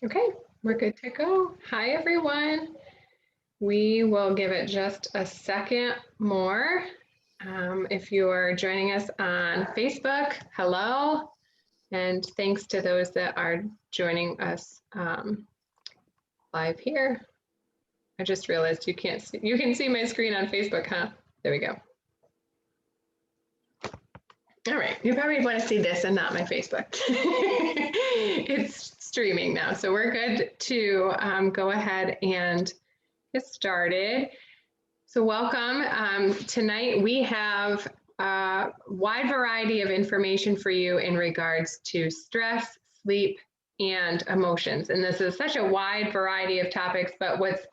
Okay, we're good to go. Hi, everyone. We will give it just a second more. If you are joining us on Facebook, hello, and thanks to those that are joining us live here. I just realized you can't see, you can see my screen on Facebook, huh? There we go. All right, you probably want to see this and not my Facebook. It's streaming now, so we're good to go ahead and get started. So welcome. Tonight we have a wide variety of information for you in regards to stress, sleep, and emotions. And this is such a wide variety of topics, but what's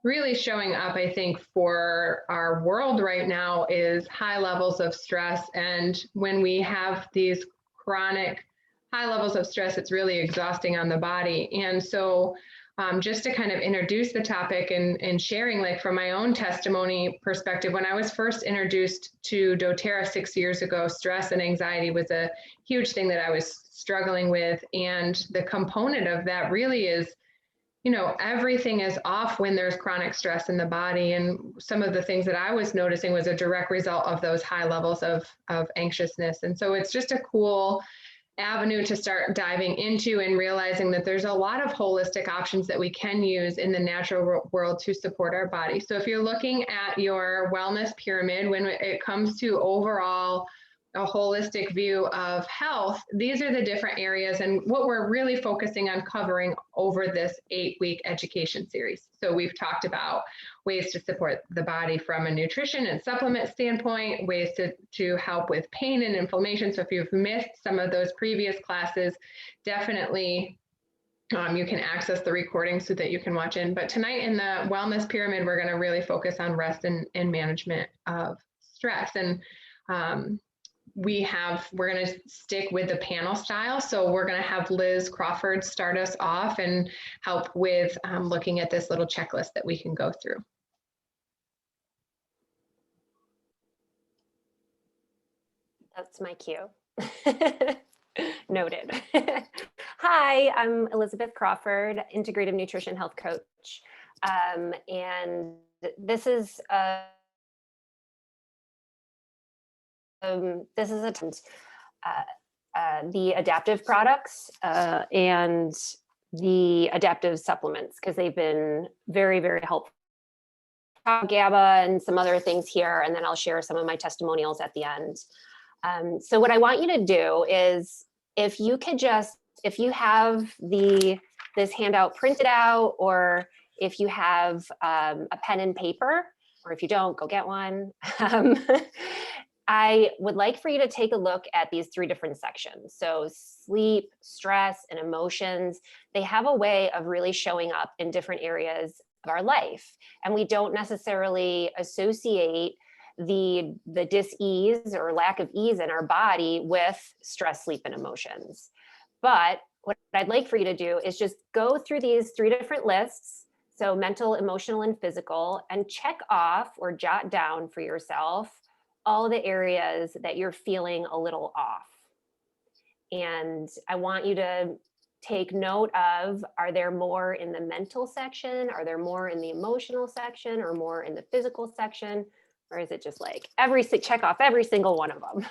really showing up, I think, for our world right now is high levels of stress. And when we have these chronic high levels of stress, it's really exhausting on the body. And so just to kind of introduce the topic and sharing, like from my own testimony perspective, when I was first introduced to doTERRA 6 years ago, stress and anxiety was a huge thing that I was struggling with. And the component of that really is, everything is off when there's chronic stress in the body. And some of the things that I was noticing was a direct result of those high levels of anxiousness. And so it's just a cool avenue to start diving into and realizing that there's a lot of holistic options that we can use in the natural world to support our body. So if you're looking at your wellness pyramid, when it comes to overall a holistic view of health, these are the different areas and what we're really focusing on covering over this 8-week education series. So we've talked about ways to support the body from a nutrition and supplement standpoint, ways to help with pain and inflammation. So if you've missed some of those previous classes, definitely you can access the recording so that you can watch in. But tonight in the wellness pyramid, we're going to really focus on rest and management of stress. And we're going to stick with the panel style. So we're going to have Liz Crawford start us off and help with looking at this little checklist that we can go through. That's my cue. Noted. Hi, I'm Elizabeth Crawford, Integrative Nutrition Health Coach. And this is a the adaptive products and the adaptive supplements, because they've been very, very helpful. GABA and some other things here, and then I'll share some of my testimonials at the end. So what I want you to do is, if you have this handout printed out, or if you have a pen and paper, or if you don't, go get one. I would like for you to take a look at these 3 different sections. So sleep, stress, and emotions, they have a way of really showing up in different areas of our life. And we don't necessarily associate the dis-ease or lack of ease in our body with stress, sleep, and emotions. But what I'd like for you to do is just go through these 3 different lists, so mental, emotional, and physical, and check off or jot down for yourself all the areas that you're feeling a little off. And I want you to take note of, are there more in the mental section? Are there more in the emotional section, or more in the physical section? Or is it just like check off every single one of them?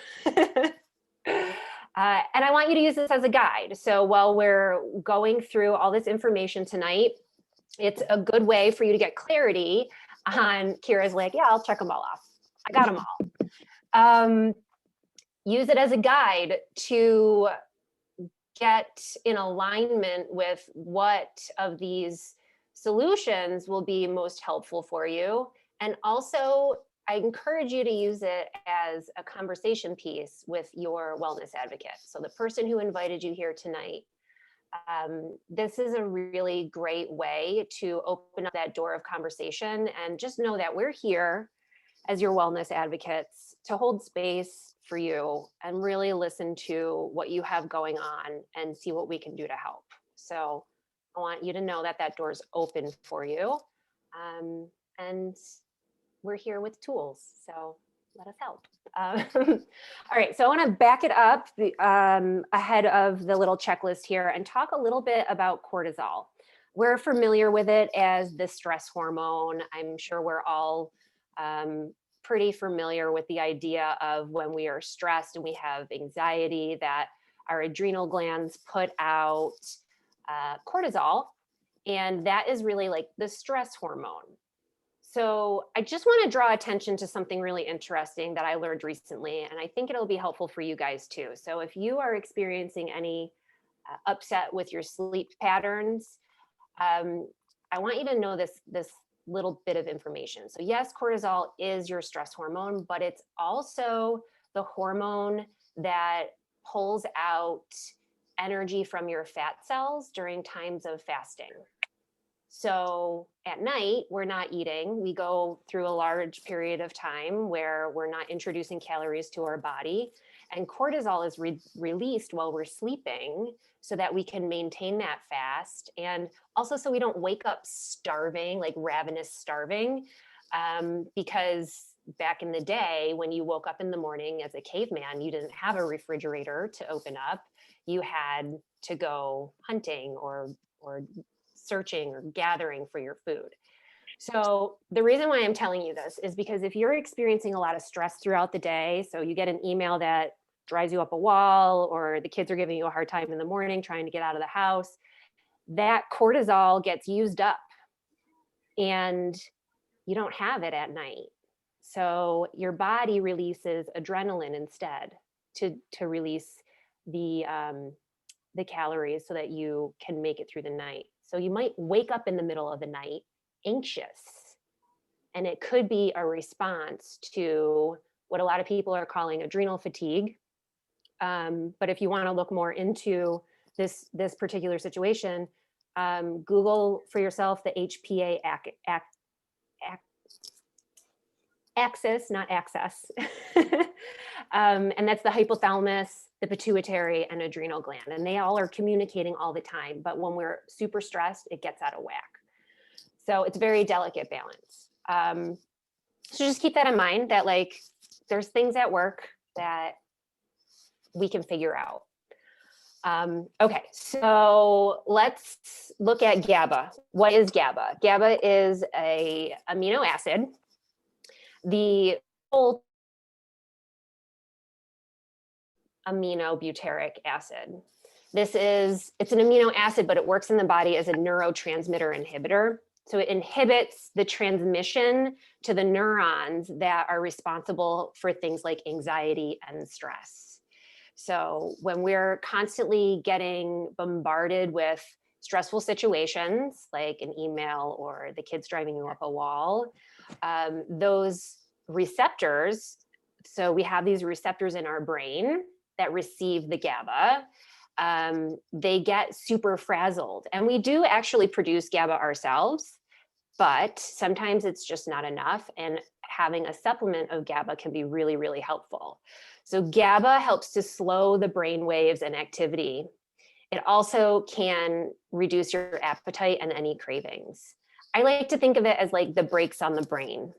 And I want you to use this as a guide. So while we're going through all this information tonight, it's a good way for you to get clarity on. Kira's like, yeah, I'll check them all off. I got them all. Use it as a guide to get in alignment with what of these solutions will be most helpful for you. And also, I encourage you to use it as a conversation piece with your wellness advocate. So the person who invited you here tonight, this is a really great way to open up that door of conversation, and just know that we're here as your wellness advocates to hold space for you and really listen to what you have going on and see what we can do to help. So I want you to know that that door is open for you. And we're here with tools. So let us help. All right, so I want to back it up ahead of the little checklist here and talk a little bit about cortisol. We're familiar with it as the stress hormone. I'm sure we're all pretty familiar with the idea of when we are stressed and we have anxiety that our adrenal glands put out cortisol, and that is really like the stress hormone. So I just want to draw attention to something really interesting that I learned recently, and I think it'll be helpful for you guys too. So if you are experiencing any upset with your sleep patterns, I want you to know this little bit of information. So yes, cortisol is your stress hormone, but it's also the hormone that pulls out energy from your fat cells during times of fasting. So at night, we're not eating. We go through a large period of time where we're not introducing calories to our body. And cortisol is released while we're sleeping so that we can maintain that fast. And also so we don't wake up starving, like ravenous starving. Because back in the day, when you woke up in the morning as a caveman, you didn't have a refrigerator to open up. You had to go hunting or searching or gathering for your food. So the reason why I'm telling you this is because if you're experiencing a lot of stress throughout the day, so you get an email that drives you up a wall, or the kids are giving you a hard time in the morning trying to get out of the house, that cortisol gets used up and you don't have it at night. So your body releases adrenaline instead to release the calories so that you can make it through the night. So you might wake up in the middle of the night anxious, and it could be a response to what a lot of people are calling adrenal fatigue. But if you want to look more into this particular situation, Google for yourself the HPA axis, not access. And that's the hypothalamus, the pituitary, and adrenal gland. And they all are communicating all the time. But when we're super stressed, it gets out of whack. So it's very delicate balance. So just keep that in mind that like there's things at work that we can figure out. Okay, so let's look at GABA. What is GABA? GABA is a amino acid. The whole aminobutyric acid. It's an amino acid, but it works in the body as a neurotransmitter inhibitor. So it inhibits the transmission to the neurons that are responsible for things like anxiety and stress. So when we're constantly getting bombarded with stressful situations, like an email or the kids driving you up a wall, those receptors, so we have these receptors in our brain that receive the GABA, they get super frazzled. And we do actually produce GABA ourselves, but sometimes it's just not enough. And having a supplement of GABA can be really, really helpful. So GABA helps to slow the brain waves and activity. It also can reduce your appetite and any cravings. I like to think of it as like the brakes on the brain.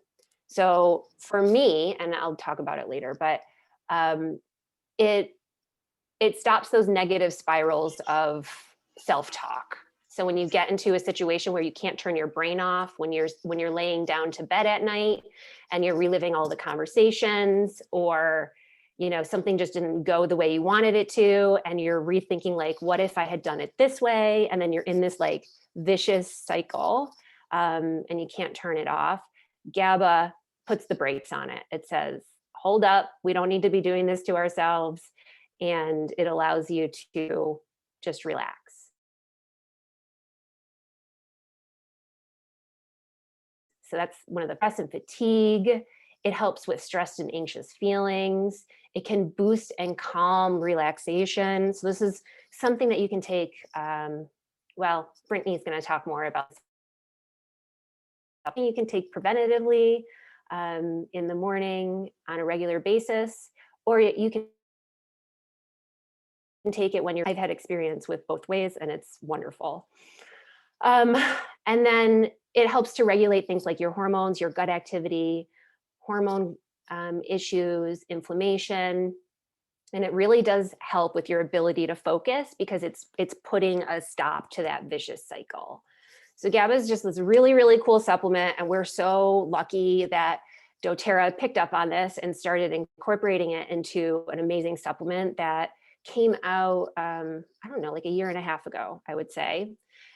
So for me, and I'll talk about it later, but it stops those negative spirals of self-talk. So when you get into a situation where you can't turn your brain off, when you're laying down to bed at night and you're reliving all the conversations, or something just didn't go the way you wanted it to, and you're rethinking like, what if I had done it this way? And then you're in this like vicious cycle, and you can't turn it off. GABA puts the brakes on it. It says, hold up, we don't need to be doing this to ourselves. And it allows you to just relax. So that's one of the stress and fatigue. It helps with stressed and anxious feelings. It can boost and calm relaxation. So this is something that you can take, Brittany's going to talk more about. You can take preventatively in the morning on a regular basis, or you can take it when I've had experience with both ways, and it's wonderful. And then it helps to regulate things like your hormones, your gut activity, hormone issues, inflammation, and it really does help with your ability to focus because it's putting a stop to that vicious cycle. So GABA is just this really, really cool supplement, and we're so lucky that doTERRA picked up on this and started incorporating it into an amazing supplement that came out, I don't know, like a year and a half ago, I would say.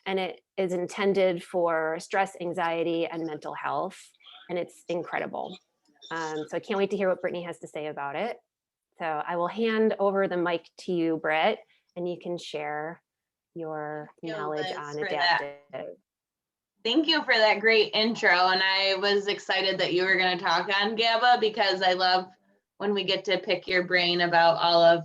And it is intended for stress, anxiety, and mental health. And it's incredible. So I can't wait to hear what Brittany has to say about it. So I will hand over the mic to you, Britt, and you can share your knowledge on adaptive. Thank you for that great intro. And I was excited that you were going to talk on GABA because I love when we get to pick your brain about all of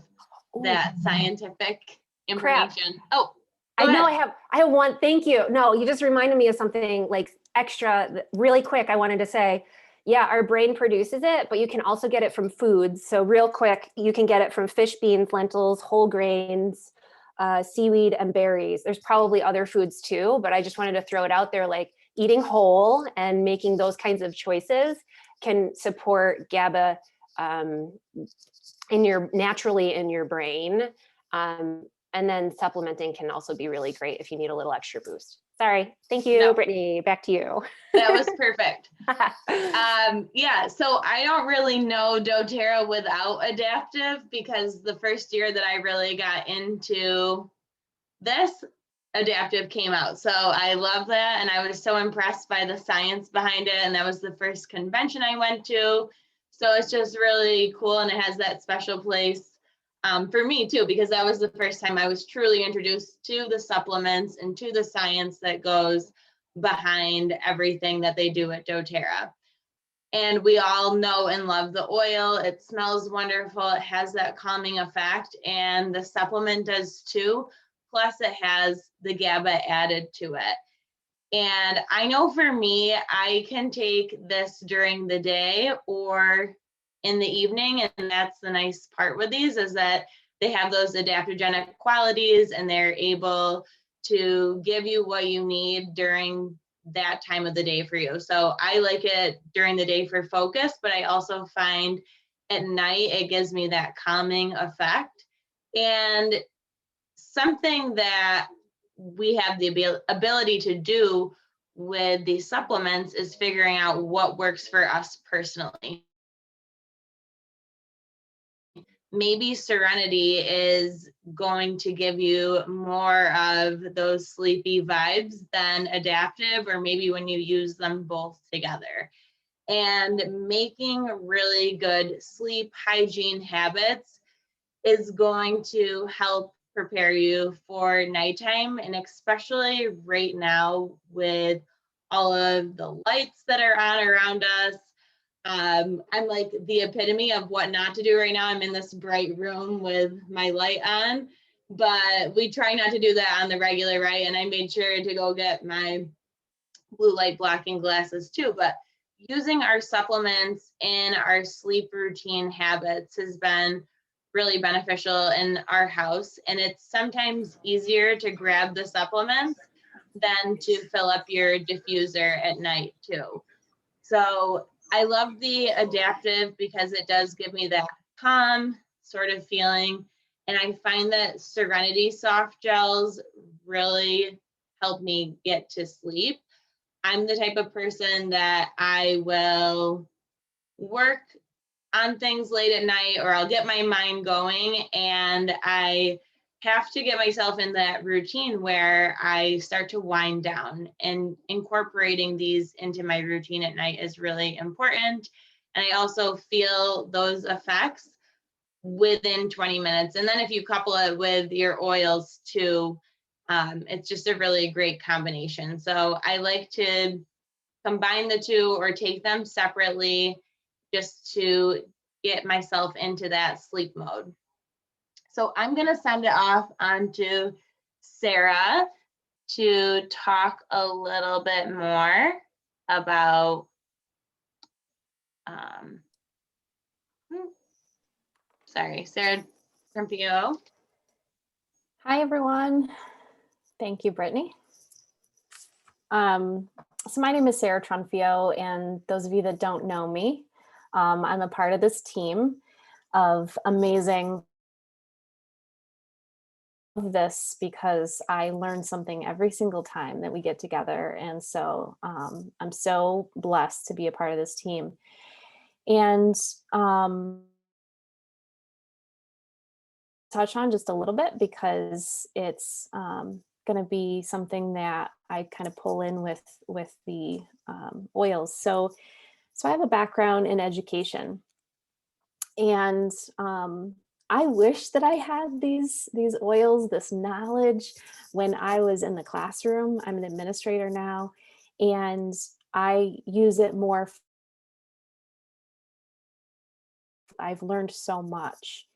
that scientific information. Crap. Oh, I know I have one. Thank you. No, you just reminded me of something like extra really quick. I wanted to say, yeah, our brain produces it, but you can also get it from foods. So real quick, you can get it from fish, beans, lentils, whole grains, seaweed, and berries. There's probably other foods too, but I just wanted to throw it out there, like eating whole and making those kinds of choices can support GABA naturally in your brain. And then supplementing can also be really great if you need a little extra boost. Sorry. Thank you, Brittany. Back to you. That was perfect. Yeah, so I don't really know doTERRA without adaptive because the first year that I really got into this, adaptive came out. So I love that. And I was so impressed by the science behind it. And that was the first convention I went to. So it's just really cool. And it has that special place for me too, because that was the first time I was truly introduced to the supplements and to the science that goes behind everything that they do at doTERRA. And we all know and love the oil. It smells wonderful. It has that calming effect, and the supplement does too. Plus it has the GABA added to it. And I know for me, I can take this during the day or in the evening. And that's the nice part with these is that they have those adaptogenic qualities and they're able to give you what you need during that time of the day for you. So I like it during the day for focus, but I also find at night it gives me that calming effect. And something that we have the ability to do with these supplements is figuring out what works for us personally. Maybe Serenity is going to give you more of those sleepy vibes than adaptive, or maybe when you use them both together. And making really good sleep hygiene habits is going to help prepare you for nighttime, and especially right now with all of the lights that are on around us. I'm like the epitome of what not to do right now. I'm in this bright room with my light on, but we try not to do that on the regular, right? And I made sure to go get my blue light blocking glasses too. But using our supplements in our sleep routine habits has been really beneficial in our house. And it's sometimes easier to grab the supplements than to fill up your diffuser at night too. So I love the adaptive because it does give me that calm sort of feeling. And I find that Serenity soft gels really help me get to sleep. I'm the type of person that I will work on things late at night, or I'll get my mind going, and I have to get myself in that routine where I start to wind down, and incorporating these into my routine at night is really important. And I also feel those effects within 20 minutes. And then if you couple it with your oils too, it's just a really great combination. So I like to combine the two or take them separately just to get myself into that sleep mode. So I'm going to send it off onto Sarah to talk a little bit more about sorry, Sarah Trumpio. Hi, everyone. Thank you, Brittany. So my name is Sarah Trunfio, and those of you that don't know me, I'm a part of this team of amazing of this because I learn something every single time that we get together. And so I'm so blessed to be a part of this team. And touch on just a little bit because it's going to be something that I kind of pull in with the oils. So I have a background in education, and I wish that I had these oils, this knowledge when I was in the classroom. I'm an administrator now, and I use it more. I've learned so much,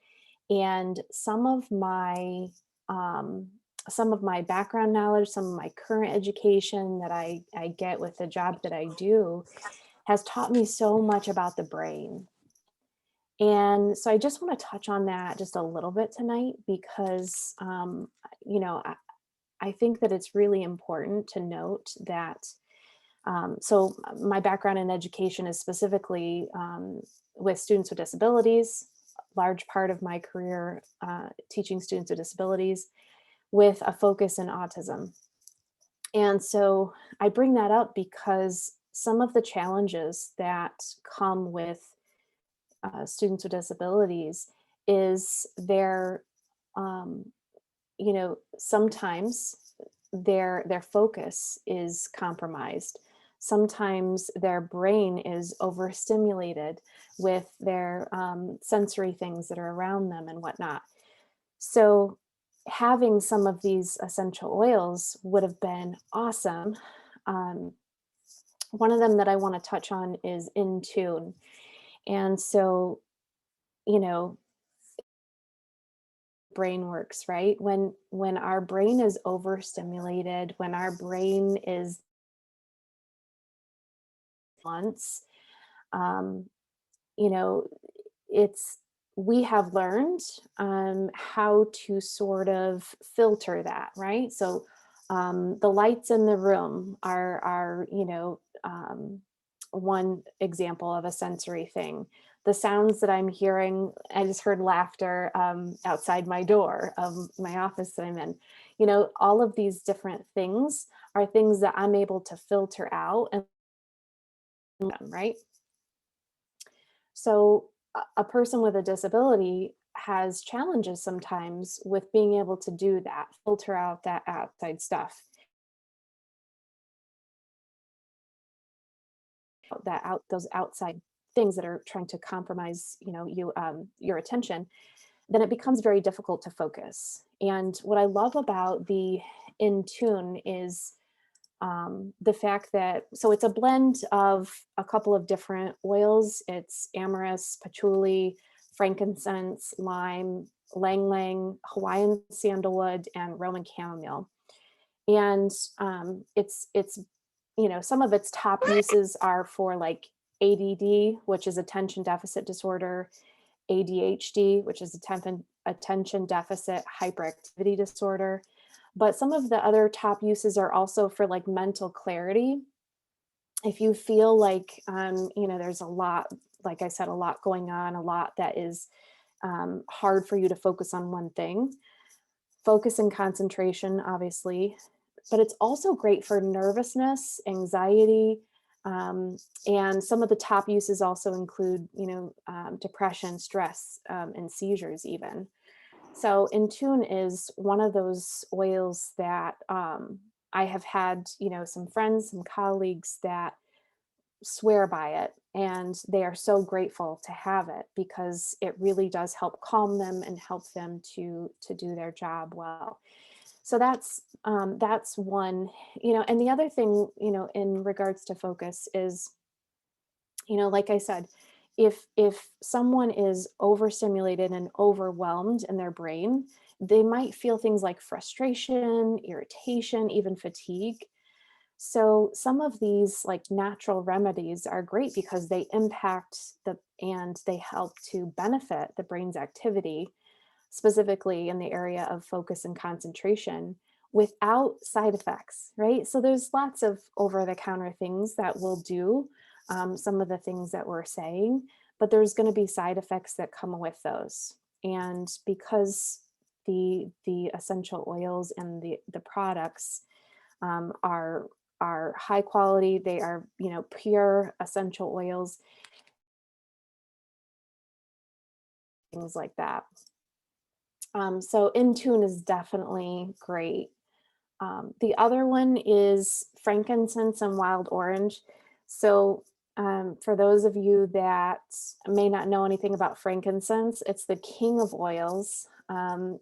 and some of my background knowledge, some of my current education that I get with the job that I do has taught me so much about the brain. And so I just want to touch on that just a little bit tonight because, you know, I think that it's really important to note that. So my background in education is specifically with students with disabilities, large part of my career teaching students with disabilities with a focus in autism. And so I bring that up because some of the challenges that come with students with disabilities is you know, sometimes their focus is compromised. Sometimes their brain is overstimulated with their sensory things that are around them and whatnot. So having some of these essential oils would have been awesome. Um, One of them that I want to touch on is InTune. And so, you know, brain works, right? When our brain is overstimulated, when our brain is once, um, you know, it's we have learned how to sort of filter that, right? So the lights in the room are one example of a sensory thing. The sounds that I'm hearing, I just heard laughter outside my door of my office that I'm in. You know, all of these different things are things that I'm able to filter out and right. So a person with a disability has challenges sometimes with being able to do that, filter out that outside stuff, those outside things that are trying to compromise, you know, your attention. Then it becomes very difficult to focus. And what I love about the InTune is the fact that, so it's a blend of a couple of different oils. It's amyris, patchouli, frankincense, lime, lang lang, Hawaiian sandalwood, and Roman chamomile. And it's you know, some of its top uses are for like ADD, which is attention deficit disorder, ADHD, which is attention deficit hyperactivity disorder. But some of the other top uses are also for like mental clarity. If you feel like, you know, there's a lot, like I said, a lot going on, a lot that is hard for you to focus on one thing, focus and concentration, obviously, but it's also great for nervousness, anxiety, and some of the top uses also include, you know, depression, stress, and seizures even. So InTune is one of those oils that I have had, you know, some friends, some colleagues that swear by it, and they are so grateful to have it because it really does help calm them and help them to do their job well. So that's one, you know. And the other thing, you know, in regards to focus is, you know, like I said, if someone is overstimulated and overwhelmed in their brain, they might feel things like frustration, irritation, even fatigue. So some of these like natural remedies are great because they impact and they help to benefit the brain's activity, specifically in the area of focus and concentration without side effects, right? So there's lots of over the counter things that will do some of the things that we're saying, but there's going to be side effects that come with those. And because the essential oils and the products are high quality, they are, you know, pure essential oils, things like that. So Intune is definitely great. The other one is frankincense and wild orange. So for those of you that may not know anything about frankincense, it's the king of oils.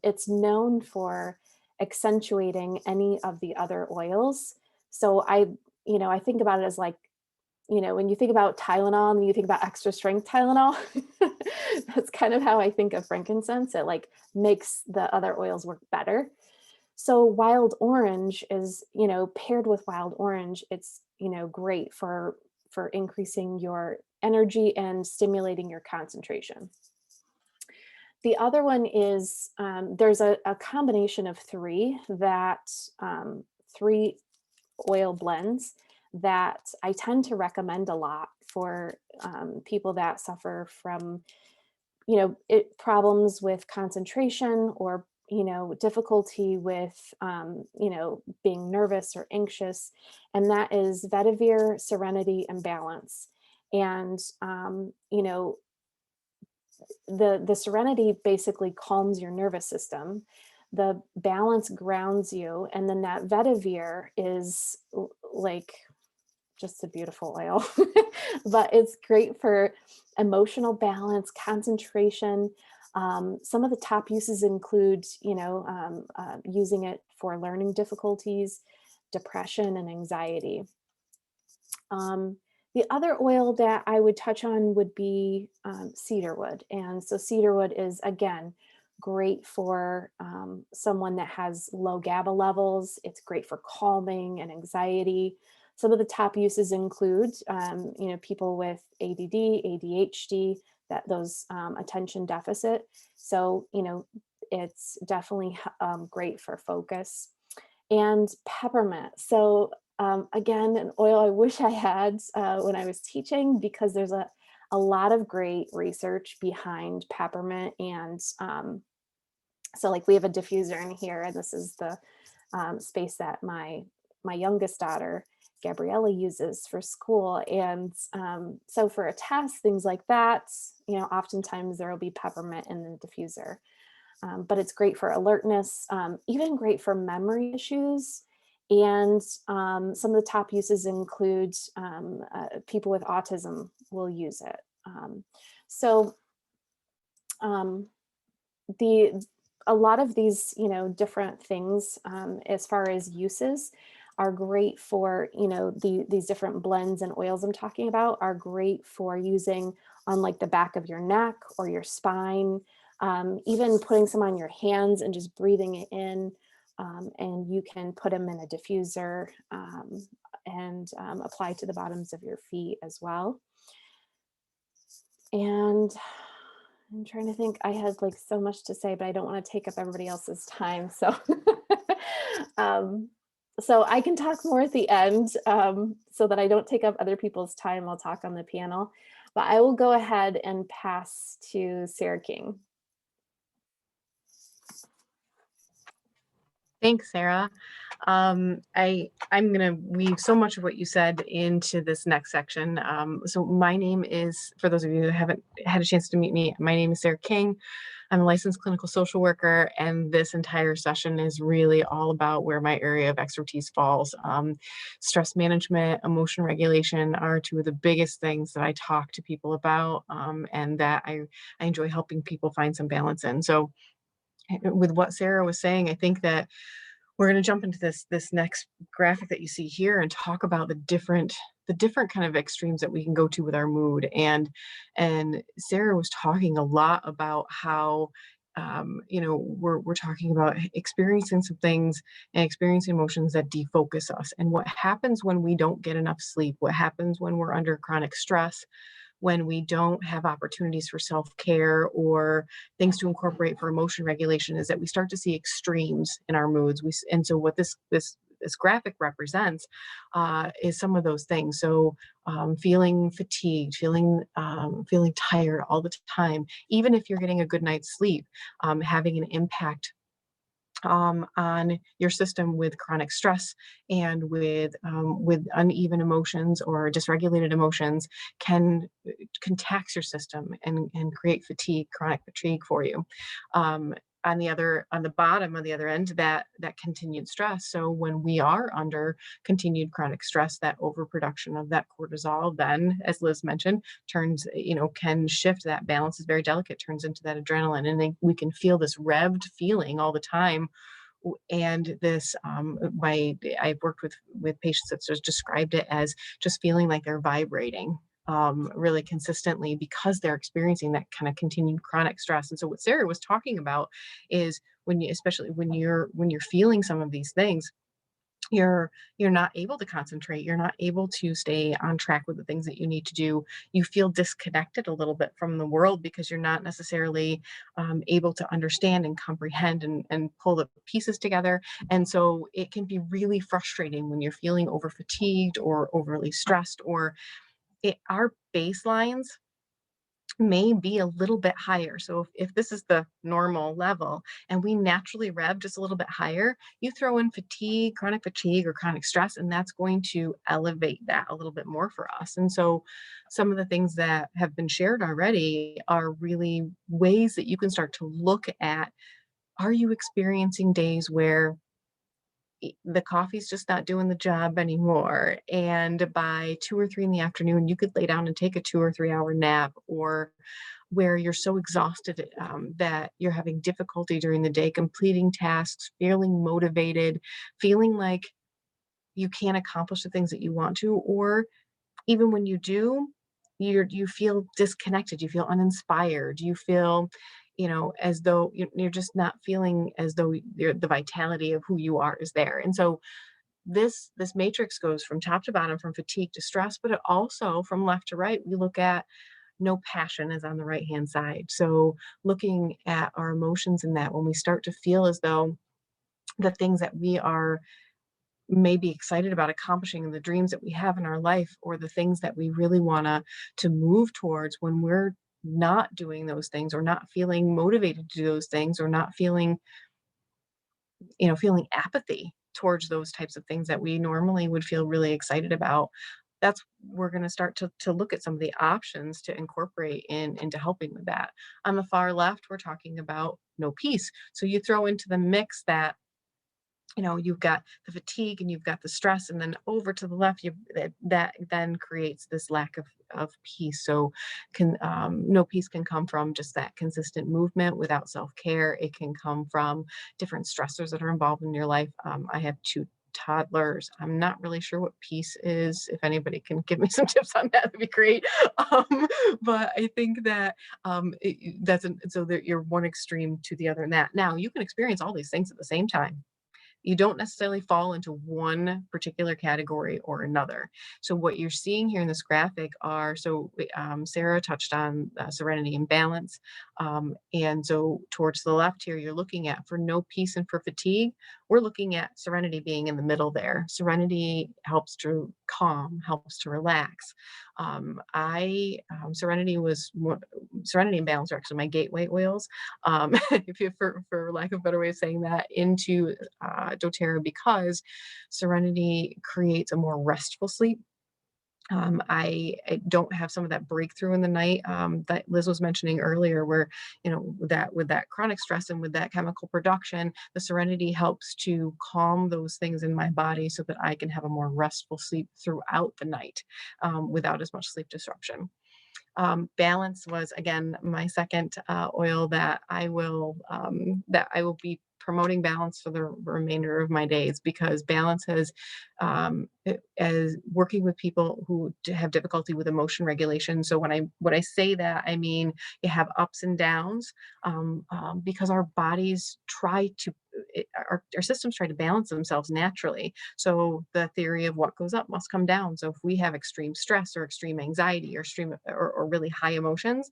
It's known for accentuating any of the other oils. So I think about it as like, you know, when you think about Tylenol and you think about extra strength Tylenol, that's kind of how I think of frankincense. It like makes the other oils work better. So wild orange is, you know, paired with wild orange, it's, you know, great for increasing your energy and stimulating your concentration. The other one is there's a combination of three oil blends that I tend to recommend a lot for people that suffer from, you know, problems with concentration or, you know, difficulty with, you know, being nervous or anxious. And that is Vetiver, Serenity, and Balance. And, you know, the Serenity basically calms your nervous system. The Balance grounds you. And then that Vetiver is like just a beautiful oil, but it's great for emotional balance, concentration. Some of the top uses include, you know, using it for learning difficulties, depression, and anxiety. The other oil that I would touch on would be cedarwood. And so cedarwood is, again, great for someone that has low GABA levels. It's great for calming and anxiety. Some of the top uses include, you know, people with ADD, ADHD, those attention deficit. So, you know, it's definitely great for focus. And peppermint. So again, an oil I wish I had when I was teaching, because there's a lot of great research behind peppermint. And so like we have a diffuser in here, and this is the space that my youngest daughter, Gabriella, uses for school. And so for a test, things like that, you know, oftentimes there will be peppermint in the diffuser. But it's great for alertness, even great for memory issues. And some of the top uses include people with autism will use it. A lot of these, you know, different things as far as uses are great for, you know, these different blends and oils I'm talking about are great for using on like the back of your neck or your spine, even putting some on your hands and just breathing it in. And you can put them in a diffuser and apply to the bottoms of your feet as well. And I'm trying to think, I had like so much to say, but I don't want to take up everybody else's time. So, so I can talk more at the end so that I don't take up other people's time. I'll talk on the panel, but I will go ahead and pass to Sarah King. Thanks, Sarah. I'm going to weave so much of what you said into this next section. So my name is, for those of you who haven't had a chance to meet me, my name is Sarah King. I'm a licensed clinical social worker, and this entire session is really all about where my area of expertise falls. Stress management, emotion regulation are two of the biggest things that I talk to people about, and that I enjoy helping people find some balance in. So with what Sarah was saying, I think that we're going to jump into this next graphic that you see here and talk about the different kind of extremes that we can go to with our mood. And Sarah was talking a lot about how you know, we're talking about experiencing some things and experiencing emotions that defocus us. And what happens when we don't get enough sleep? What happens when we're under chronic stress? When we don't have opportunities for self-care or things to incorporate for emotion regulation, is that we start to see extremes in our moods. And so what this this graphic represents is some of those things. So feeling fatigued, feeling tired all the time, even if you're getting a good night's sleep, having an impact on your system with chronic stress and with uneven emotions or dysregulated emotions can tax your system and create fatigue, chronic fatigue for you. Um, on the bottom of the other end, that continued stress. So when we are under continued chronic stress, that overproduction of that cortisol then, as Liz mentioned, turns, can shift. That balance is very delicate, turns into that adrenaline, and then we can feel this revved feeling all the time. And this I've worked with patients that just described it as just feeling like they're vibrating really consistently because they're experiencing that kind of continued chronic stress. And so what Sarah was talking about is especially when you're feeling some of these things, you're not able to concentrate, you're not able to stay on track with the things that you need to do. You feel disconnected a little bit from the world because you're not necessarily able to understand and comprehend and pull the pieces together. And so it can be really frustrating when you're feeling over fatigued or overly stressed, or our baselines may be a little bit higher. So if this is the normal level and we naturally rev just a little bit higher, you throw in chronic fatigue or chronic stress, and that's going to elevate that a little bit more for us. And so some of the things that have been shared already are really ways that you can start to look at, are you experiencing days where the coffee's just not doing the job anymore, and by 2 or 3 in the afternoon you could lay down and take a 2 or 3 hour nap, or where you're so exhausted that you're having difficulty during the day completing tasks, feeling motivated, feeling like you can't accomplish the things that you want to, or even when you do, you feel disconnected, you feel uninspired, you feel, as though you're just not feeling as though the vitality of who you are is there. And so this matrix goes from top to bottom, from fatigue to stress, but it also, from left to right, we look at no passion is on the right hand side. So looking at our emotions in that, when we start to feel as though the things that we are maybe excited about accomplishing, and the dreams that we have in our life, or the things that we really want to move towards, when we're not doing those things, or not feeling motivated to do those things, or not feeling feeling apathy towards those types of things that we normally would feel really excited about, that's we're going to start to look at some of the options to incorporate into helping with that. On the far left, we're talking about no peace. So you throw into the mix that you've got the fatigue and you've got the stress, and then over to the left, that then creates this lack of peace. So no peace can come from just that consistent movement without self-care. It can come from different stressors that are involved in your life. I have 2 toddlers. I'm not really sure what peace is. If anybody can give me some tips on that, that'd be great. But I think that so that you're one extreme to the other in that. Now you can experience all these things at the same time. You don't necessarily fall into one particular category or another. So what you're seeing here in this graphic are, Sarah touched on serenity and balance. And so towards the left here, you're looking at, for no peace and for fatigue, we're looking at serenity being in the middle there. Serenity helps to calm, helps to relax. Serenity and balance are actually my gateway oils. If you, for lack of a better way of saying that, into doTERRA, because serenity creates a more restful sleep. I don't have some of that breakthrough in the night that Liz was mentioning earlier, where, with that chronic stress and with that chemical production, the serenity helps to calm those things in my body so that I can have a more restful sleep throughout the night without as much sleep disruption. Balance was, again, my second oil that I will be promoting balance for the remainder of my days, because balance as working with people who have difficulty with emotion regulation. So when I say that, I mean, you have ups and downs, because our bodies our systems try to balance themselves naturally. So the theory of what goes up must come down. So if we have extreme stress or extreme anxiety or really high emotions,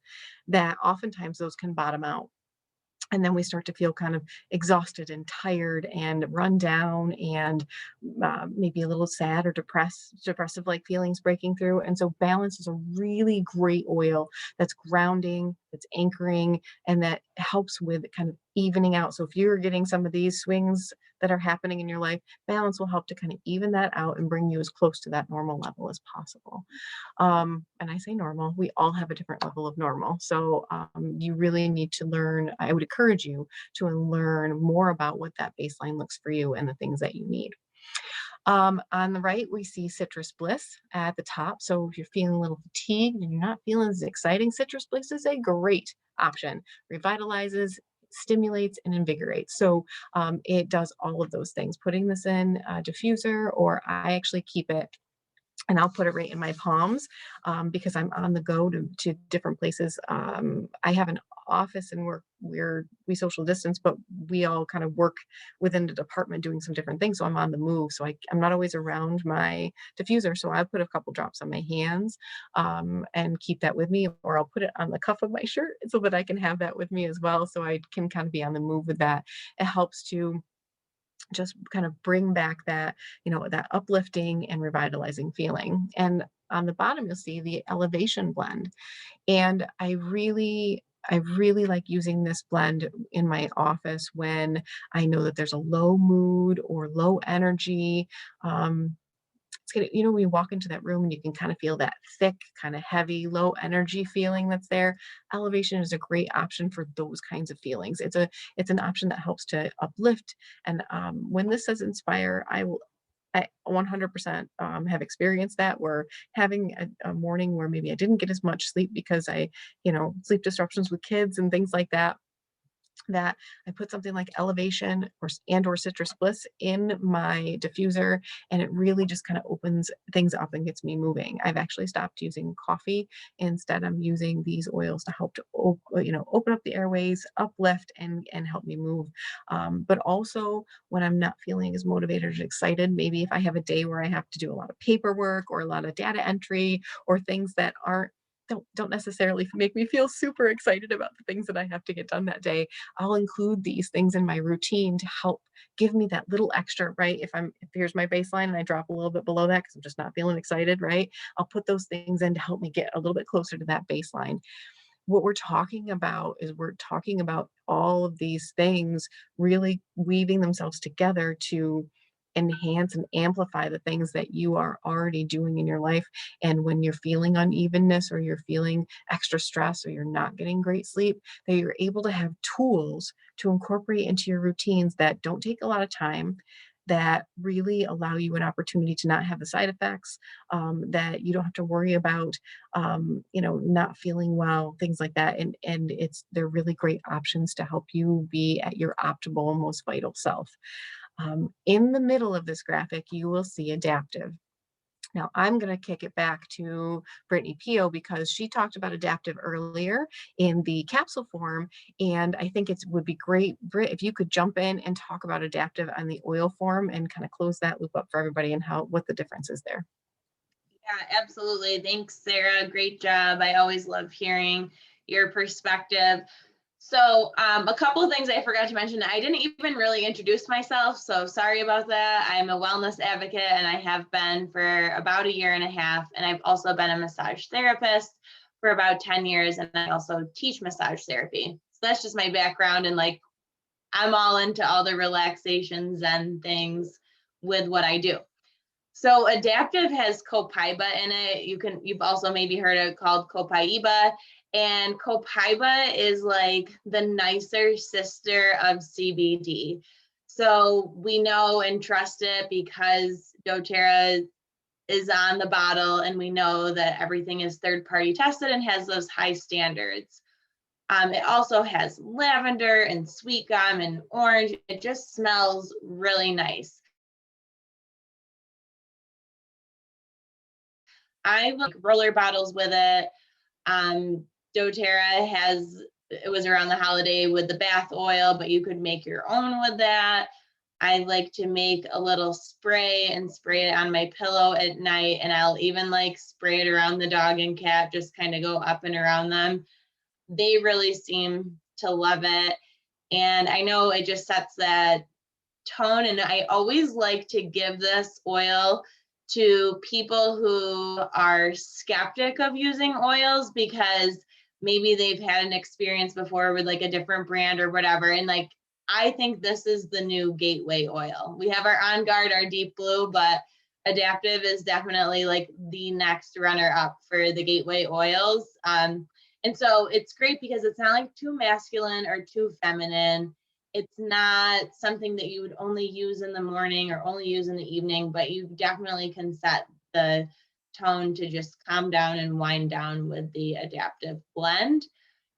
that oftentimes those can bottom out. And then we start to feel kind of exhausted and tired and run down, and maybe a little sad or depressive like feelings breaking through. And so balance is a really great oil that's grounding, that's anchoring, and that helps with kind of evening out. So if you're getting some of these swings that are happening in your life, balance will help to kind of even that out and bring you as close to that normal level as possible. And I say normal, we all have a different level of normal. So you really need to learn, I would encourage you to learn more about what that baseline looks for you and the things that you need. On the right, we see citrus bliss at the top. So if you're feeling a little fatigued and you're not feeling as exciting, citrus bliss is a great option. Revitalizes, stimulates, and invigorates. So it does all of those things. Putting this in a diffuser, or I actually keep it and I'll put it right in my palms because I'm on the go to different places. I have an office and we social distance, but we all kind of work within the department doing some different things. So I'm on the move. So I'm not always around my diffuser. So I put a couple drops on my hands and keep that with me, or I'll put it on the cuff of my shirt so that I can have that with me as well. So I can kind of be on the move with that. It helps to just kind of bring back that, that uplifting and revitalizing feeling. And on the bottom, you'll see the elevation blend. And I really like using this blend in my office when I know that there's a low mood or low energy. It's gonna, when you walk into that room and you can kind of feel that thick, kind of heavy, low energy feeling that's there. Elevation is a great option for those kinds of feelings. It's an option that helps to uplift. And when this says inspire, I 100% have experienced that, where having a morning where maybe I didn't get as much sleep because sleep disruptions with kids and things like that I put something like elevation or citrus bliss in my diffuser, and it really just kind of opens things up and gets me moving. I've actually stopped using coffee. Instead, I'm using these oils to help to open up the airways, uplift, and help me move. But also when I'm not feeling as motivated or excited, maybe if I have a day where I have to do a lot of paperwork or a lot of data entry or things that don't necessarily make me feel super excited about the things that I have to get done that day, I'll include these things in my routine to help give me that little extra, right? If here's my baseline and I drop a little bit below that because I'm just not feeling excited, right? I'll put those things in to help me get a little bit closer to that baseline. What we're talking about is we're talking about all of these things really weaving themselves together to enhance and amplify the things that you are already doing in your life. And when you're feeling unevenness or you're feeling extra stress or you're not getting great sleep, that you're able to have tools to incorporate into your routines that don't take a lot of time, that really allow you an opportunity to not have the side effects, that you don't have to worry about, not feeling well, things like that. And they're really great options to help you be at your optimal, most vital self. In the middle of this graphic, you will see adaptive. Now, I'm going to kick it back to Brittany Pio because she talked about adaptive earlier in the capsule form. And I think it would be great, Britt, if you could jump in and talk about adaptive on the oil form and kind of close that loop up for everybody and what the difference is there. Yeah, absolutely. Thanks, Sarah. Great job. I always love hearing your perspective. So a couple of things I forgot to mention. I didn't even really introduce myself, so sorry about that. I'm a wellness advocate, and I have been for about 1.5 years. And I've also been a massage therapist for about 10 years. And I also teach massage therapy. So that's just my background. And I'm all into all the relaxations and things with what I do. So adaptive has copaiba in it. You've also maybe heard it called copaiba. And copaiba is like the nicer sister of CBD. So we know and trust it because doTERRA is on the bottle, and we know that everything is third-party tested and has those high standards. It also has lavender and sweet gum and orange. It just smells really nice. I like roller bottles with it. doTERRA it was around the holiday with the bath oil, but you could make your own with that. I like to make a little spray and spray it on my pillow at night. And I'll even spray it around the dog and cat, just kind of go up and around them. They really seem to love it. And I know it just sets that tone. And I always like to give this oil to people who are skeptic of using oils because maybe they've had an experience before with like a different brand or whatever. And like, I think this is the new gateway oil. We have our On Guard, our Deep Blue, but Adaptive is definitely like the next runner up for the gateway oils. And so it's great because it's not like too masculine or too feminine. It's not something that you would only use in the morning or only use in the evening, but you definitely can set the tone to just calm down and wind down with the Adaptive blend.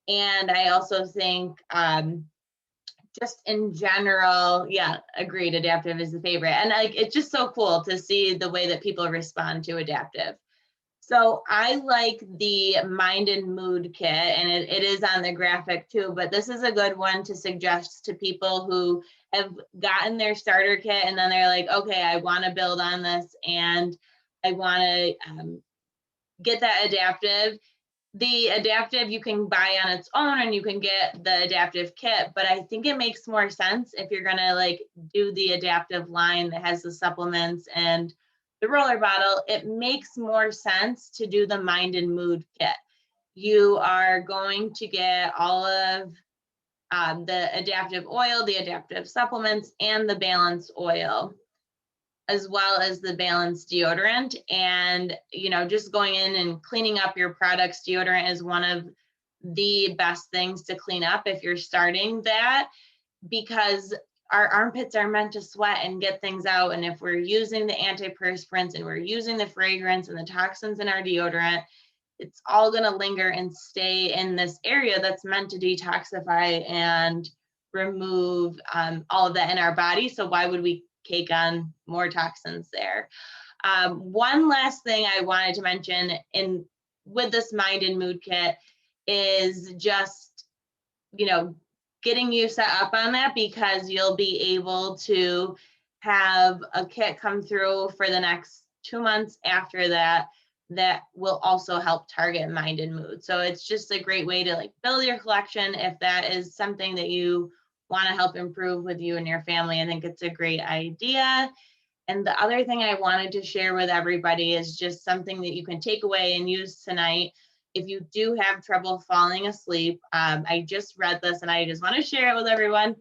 And I also think just in general, yeah, agreed, Adaptive is the favorite. And like, it's just so cool to see the way that people respond to Adaptive. So I like the Mind and Mood kit, and it is on the graphic too, but this is a good one to suggest to people who have gotten their starter kit and then they're like, okay, I want to build on this and I want to get that Adaptive. The Adaptive you can buy on its own and you can get the Adaptive kit, but I think it makes more sense if you're gonna like do the Adaptive line that has the supplements and the roller bottle, it makes more sense to do the Mind and Mood kit. You are going to get all of the Adaptive oil, the Adaptive supplements, and the Balance oil, as well as the Balance deodorant. And, you know, just going in and cleaning up your products, deodorant is one of the best things to clean up if you're starting that, because our armpits are meant to sweat and get things out. And if we're using the antiperspirants and we're using the fragrance and the toxins in our deodorant, it's all going to linger and stay in this area that's meant to detoxify and remove all of that in our body. So why would we take on more toxins there? One last thing I wanted to mention with this Mind and Mood kit is just, you know, getting you set up on that, because you'll be able to have a kit come through for the next 2 months after that will also help target mind and mood. So it's just a great way to like build your collection if that is something that you want to help improve with you and your family. I think it's a great idea. And the other thing I wanted to share with everybody is just something that you can take away and use tonight. If you do have trouble falling asleep, I just read this and I just want to share it with everyone.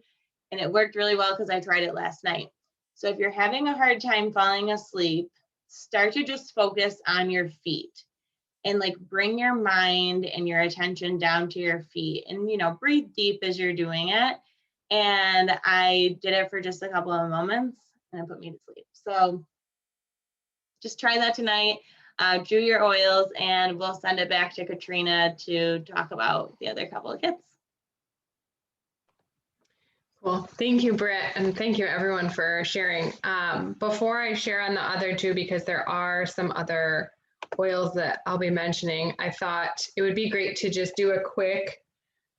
And it worked really well because I tried it last night. So if you're having a hard time falling asleep, start to just focus on your feet and like bring your mind and your attention down to your feet and, you know, breathe deep as you're doing it. And I did it for just a couple of moments and it put me to sleep. So just try that tonight. Do your oils and we'll send it back to Katrina to talk about the other couple of kits. Cool. Thank you, Britt, and thank you everyone for sharing. Before I share on the other two, because there are some other oils that I'll be mentioning, I thought it would be great to just do a quick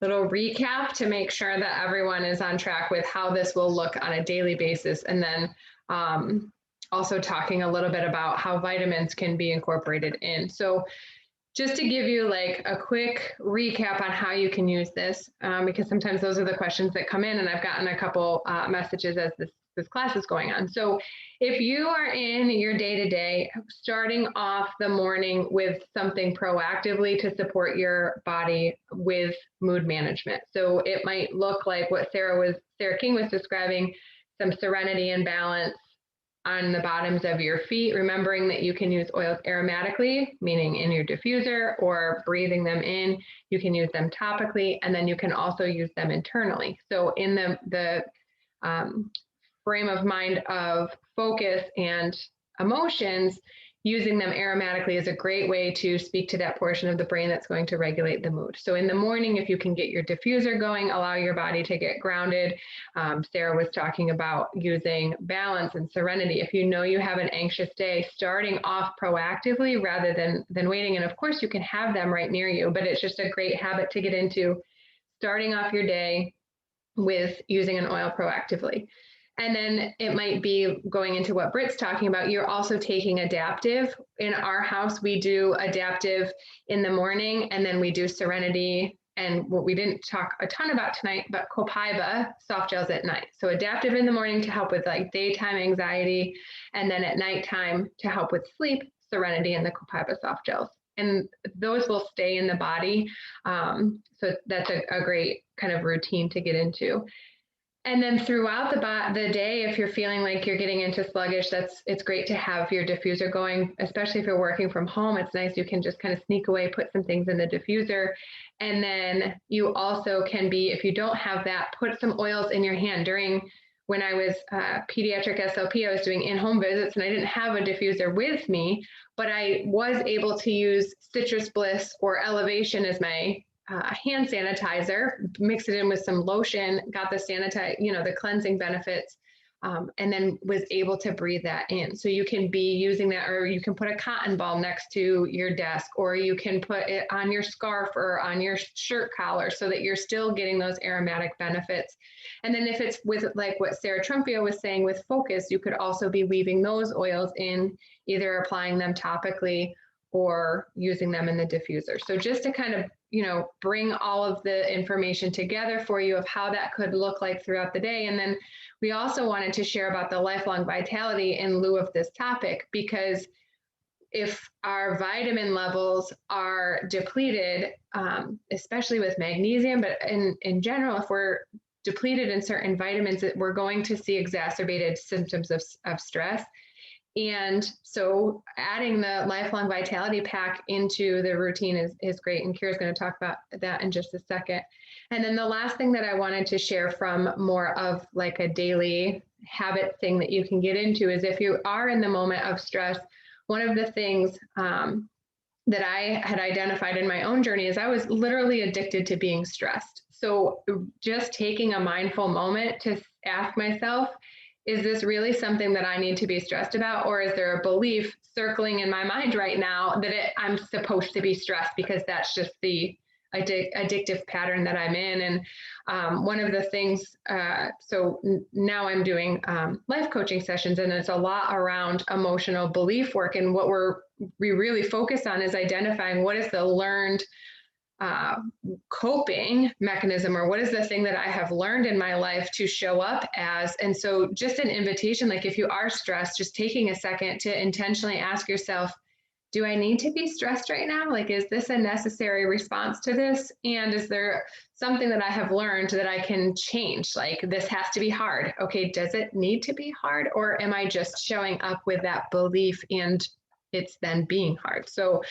little recap to make sure that everyone is on track with how this will look on a daily basis, and then also talking a little bit about how vitamins can be incorporated in. So just to give you like a quick recap on how you can use this, because sometimes those are the questions that come in, and I've gotten a couple messages as this class is going on. So if you are in your day-to-day, starting off the morning with something proactively to support your body with mood management. So it might look like what Sarah King was describing, some serenity and balance on the bottoms of your feet, remembering that you can use oils aromatically, meaning in your diffuser, or breathing them in. You can use them topically, and then you can also use them internally. So in the frame of mind of focus and emotions, using them aromatically is a great way to speak to that portion of the brain that's going to regulate the mood. So in the morning, if you can get your diffuser going, allow your body to get grounded. Sarah was talking about using balance and serenity. If you know you have an anxious day, starting off proactively rather than waiting. And of course you can have them right near you, but it's just a great habit to get into, starting off your day with using an oil proactively. And then it might be going into what Britt's talking about. You're also taking Adaptive. In our house, we do Adaptive in the morning, and then we do Serenity and what we didn't talk a ton about tonight, but Copaiba soft gels at night. So adaptive in the morning to help with like daytime anxiety, and then at nighttime to help with sleep, Serenity and the Copaiba soft gels. And those will stay in the body. So that's a great kind of routine to get into. And then throughout the day, if you're feeling like you're getting into sluggish, it's great to have your diffuser going, especially if you're working from home. It's nice, you can just kind of sneak away, put some things in the diffuser. And then you also can be, if you don't have that, put some oils in your hand. When I was pediatric SLP, I was doing in-home visits and I didn't have a diffuser with me, but I was able to use Citrus Bliss or Elevation as my hand sanitizer, mix it in with some lotion, got the the cleansing benefits, and then was able to breathe that in. So you can be using that, or you can put a cotton ball next to your desk, or you can put it on your scarf or on your shirt collar so that you're still getting those aromatic benefits. And then if it's with like what Sarah Trumpio was saying with focus, you could also be weaving those oils in, either applying them topically or using them in the diffuser. So just to kind of, bring all of the information together for you of how that could look like throughout the day. And then we also wanted to share about the lifelong vitality in lieu of this topic, because if our vitamin levels are depleted, especially with magnesium, but in general, if we're depleted in certain vitamins, we're going to see exacerbated symptoms of stress. And so adding the Lifelong Vitality Pack into the routine is great. And Kira's going to talk about that in just a second. And then the last thing that I wanted to share from more of like a daily habit thing that you can get into is if you are in the moment of stress, one of the things that I had identified in my own journey is I was literally addicted to being stressed. So just taking a mindful moment to ask myself, is this really something that I need to be stressed about? Or is there a belief circling in my mind right now that I'm supposed to be stressed because that's just the addictive pattern that I'm in? And one of the things, so now I'm doing life coaching sessions, and it's a lot around emotional belief work. And what we really focus on is identifying what is the learned coping mechanism, or what is the thing that I have learned in my life to show up as. And so just an invitation, like if you are stressed, just taking a second to intentionally ask yourself, do I need to be stressed right now? Like, is this a necessary response to this? And is there something that I have learned that I can change? Like, this has to be hard. Okay, does it need to be hard? Or am I just showing up with that belief and it's then being hard? So,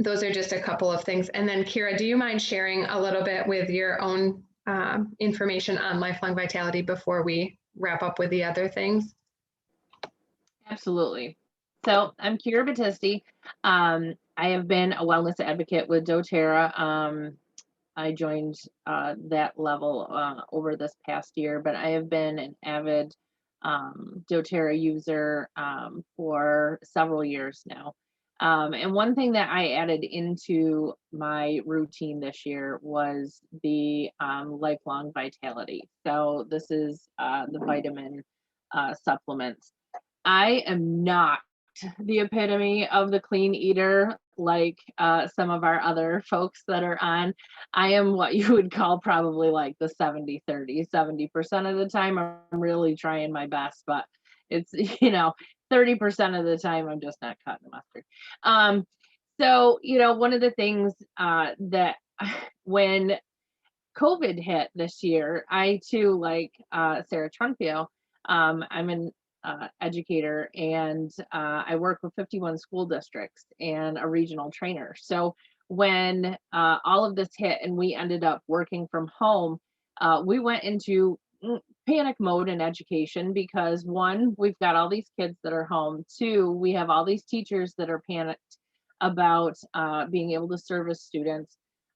those are just a couple of things. And then Kira, do you mind sharing a little bit with your own information on Lifelong Vitality before we wrap up with the other things? Absolutely. So I'm Kira Battisti. I have been a wellness advocate with doTERRA. I joined that level over this past year, but I have been an avid doTERRA user for several years now. And one thing that I added into my routine this year was the Lifelong Vitality. So this is the vitamin supplements. I am not the epitome of the clean eater like some of our other folks that are on. I am what you would call probably like the 70-30. 70% of the time I'm really trying my best, but it's, 30% of the time I'm just not cutting the mustard. So, one of the things that when COVID hit this year, I too, like Sarah Trumpio, I'm an educator, and I work with 51 school districts and a regional trainer. So when all of this hit and we ended up working from home, we went into panic mode in education because one, we've got all these kids that are home. Two, we have all these teachers that are panicked about being able to service students.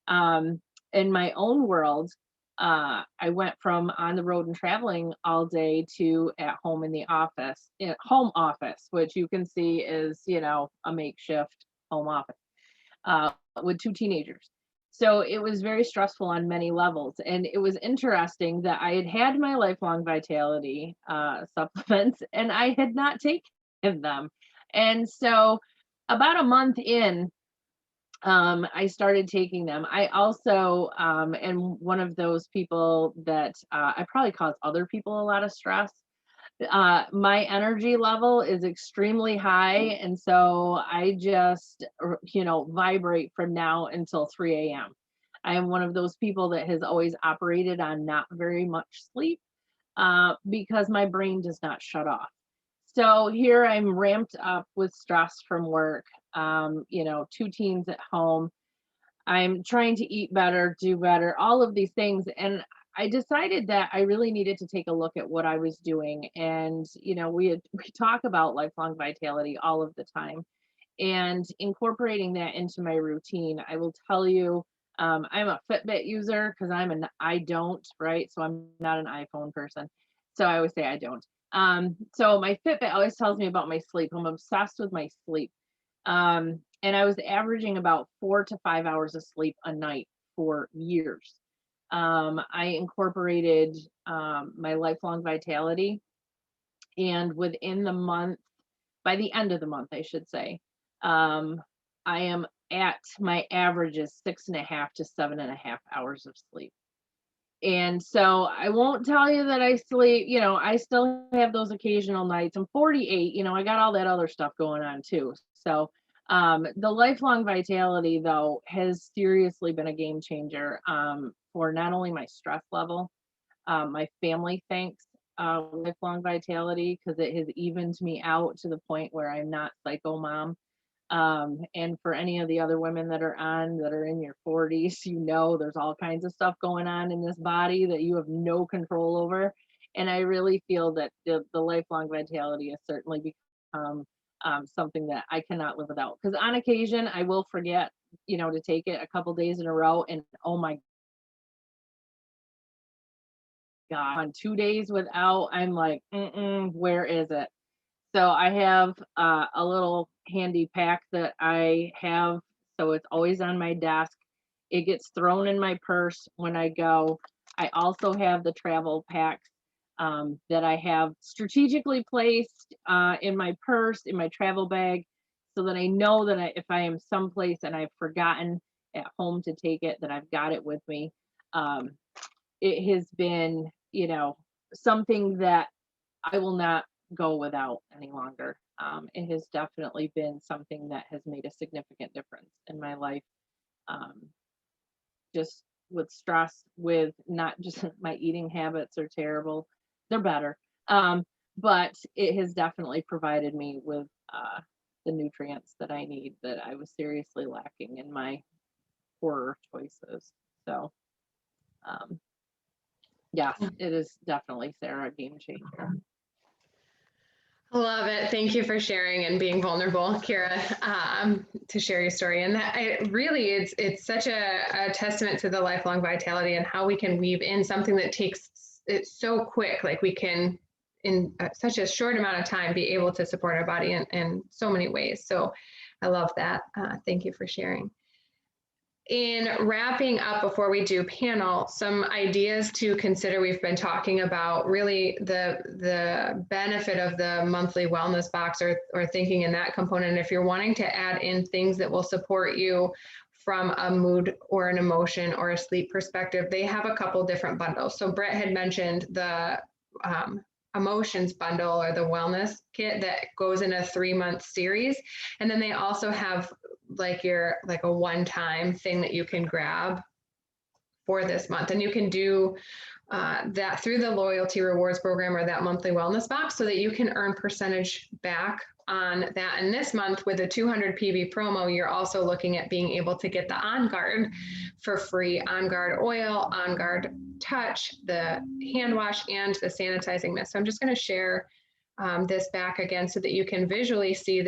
In my own world, I went from on the road and traveling all day to at home in the office, home office, which you can see is, a makeshift home office with two teenagers. So it was very stressful on many levels. And it was interesting that I had my Lifelong Vitality supplements and I had not taken them. And so about a month in, I started taking them. I also am one of those people that I probably cause other people a lot of stress. My energy level is extremely high, and so I just, vibrate from now until 3 a.m. I am one of those people that has always operated on not very much sleep because my brain does not shut off. So here I'm ramped up with stress from work, 2 teens at home. I'm trying to eat better, do better, all of these things. And I decided that I really needed to take a look at what I was doing. And, we talk about lifelong vitality all of the time and incorporating that into my routine. I will tell you, I'm a Fitbit user because I don't, right? So I'm not an iPhone person. So I always say I don't. So my Fitbit always tells me about my sleep. I'm obsessed with my sleep. And I was averaging about 4 to 5 hours of sleep a night for years. I incorporated my lifelong vitality, and within the month, by the end of the month, I should say, I am at my average is 6.5 to 7.5 hours of sleep. And so I won't tell you that I sleep, I still have those occasional nights. I'm 48, I got all that other stuff going on too. So the lifelong vitality though has seriously been a game changer for not only my stress level, my family thanks lifelong vitality because it has evened me out to the point where I'm not psycho mom. And for any of the other women that are in your 40s, there's all kinds of stuff going on in this body that you have no control over. And I really feel that the lifelong vitality has certainly become something that I cannot live without. Because on occasion, I will forget, to take it a couple days in a row. And oh my God, on 2 days without, I'm like, where is it? So I have a little handy pack that I have, so it's always on my desk. It gets thrown in my purse when I go. I also have the travel packs that I have strategically placed in my purse, in my travel bag, so that I know that if I am someplace and I've forgotten at home to take it, that I've got it with me. It has been, something that I will not go without any longer. It has definitely been something that has made a significant difference in my life. Just with stress, with not just my eating habits are terrible, they're better. But it has definitely provided me with the nutrients that I need that I was seriously lacking in my poorer choices. So, yes, it is definitely, Sarah, a game changer. I love it. Thank you for sharing and being vulnerable, Kira, to share your story. And that it's such a testament to the lifelong vitality and how we can weave in something that takes it so quick. Like we can, in such a short amount of time, be able to support our body in so many ways. So I love that. Thank you for sharing. In wrapping up, before we do panel, some ideas to consider. We've been talking about really the benefit of the monthly wellness box or thinking in that component. If you're wanting to add in things that will support you from a mood or an emotion or a sleep perspective, they have a couple different bundles. So Brett had mentioned the emotions bundle or the wellness kit that goes in a 3-month series. And then they also have like a one-time thing that you can grab for this month. And you can do that through the loyalty rewards program or that monthly wellness box so that you can earn percentage back on that. And this month with a 200 PV promo, you're also looking at being able to get the On Guard for free. On Guard oil, On Guard touch, the hand wash, and the sanitizing mist. So I'm just going to share this back again so that you can visually see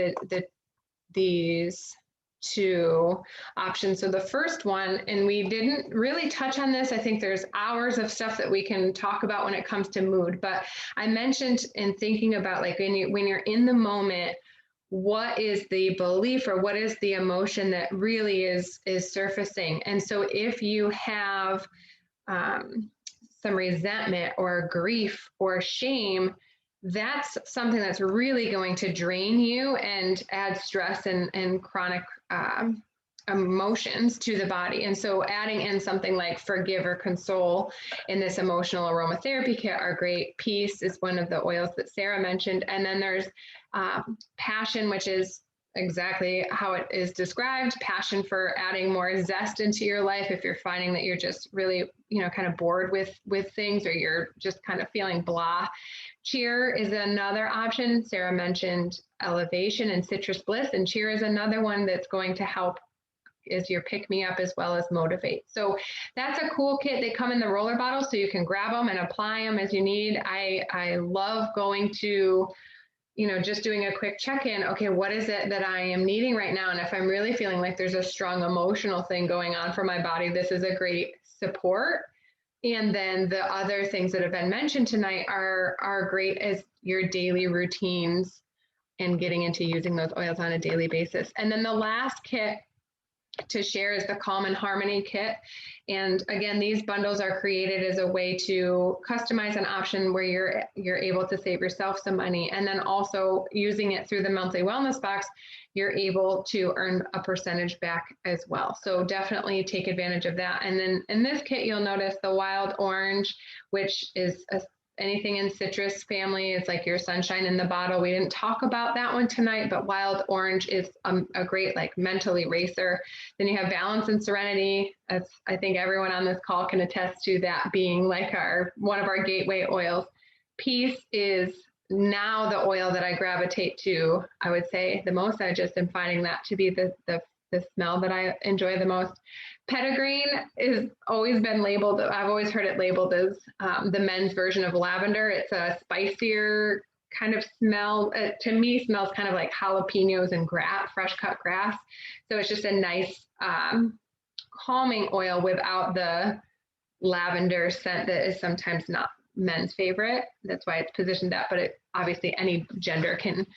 these two options. So the first one, and we didn't really touch on this, I think there's hours of stuff that we can talk about when it comes to mood, but I mentioned in thinking about like when you're in the moment, what is the belief or what is the emotion that really is surfacing? And so if you have some resentment or grief or shame, that's something that's really going to drain you and add stress and chronic emotions to the body. And so adding in something like forgive or console in this emotional aromatherapy kit are great. Peace is one of the oils that Sarah mentioned. And then there's passion, which is exactly how it is described. Passion for adding more zest into your life if you're finding that you're just really, kind of bored with things, or you're just kind of feeling blah. Cheer is another option. Sarah mentioned elevation and citrus bliss, and cheer is another one that's going to help is your pick me up as well as motivate. So that's a cool kit. They come in the roller bottle, so you can grab them and apply them as you need. I love going to, just doing a quick check-in. Okay, what is it that I am needing right now? And if I'm really feeling like there's a strong emotional thing going on for my body, this is a great support. And then the other things that have been mentioned tonight are great as your daily routines and getting into using those oils on a daily basis. And then the last kit to share is the Calm and Harmony kit. And again, these bundles are created as a way to customize an option where you're able to save yourself some money. And then also using it through the monthly wellness box, you're able to earn a percentage back as well. So definitely take advantage of that. And then in this kit, you'll notice the Wild Orange, which is anything in citrus family. It's like your sunshine in the bottle. We didn't talk about that one tonight, but Wild Orange is a great like mental eraser. Then you have Balance and Serenity. I think everyone on this call can attest to that being like one of our gateway oils. Peace is now the oil that I gravitate to, I would say the most. I just am finding that to be the smell that I enjoy the most. Petitgreen is always been labeled, I've always heard it labeled as the men's version of lavender. It's a spicier kind of smell. To me, smells kind of like jalapenos and fresh cut grass. So it's just a nice calming oil without the lavender scent that is sometimes not men's favorite. That's why it's positioned that, but obviously any gender can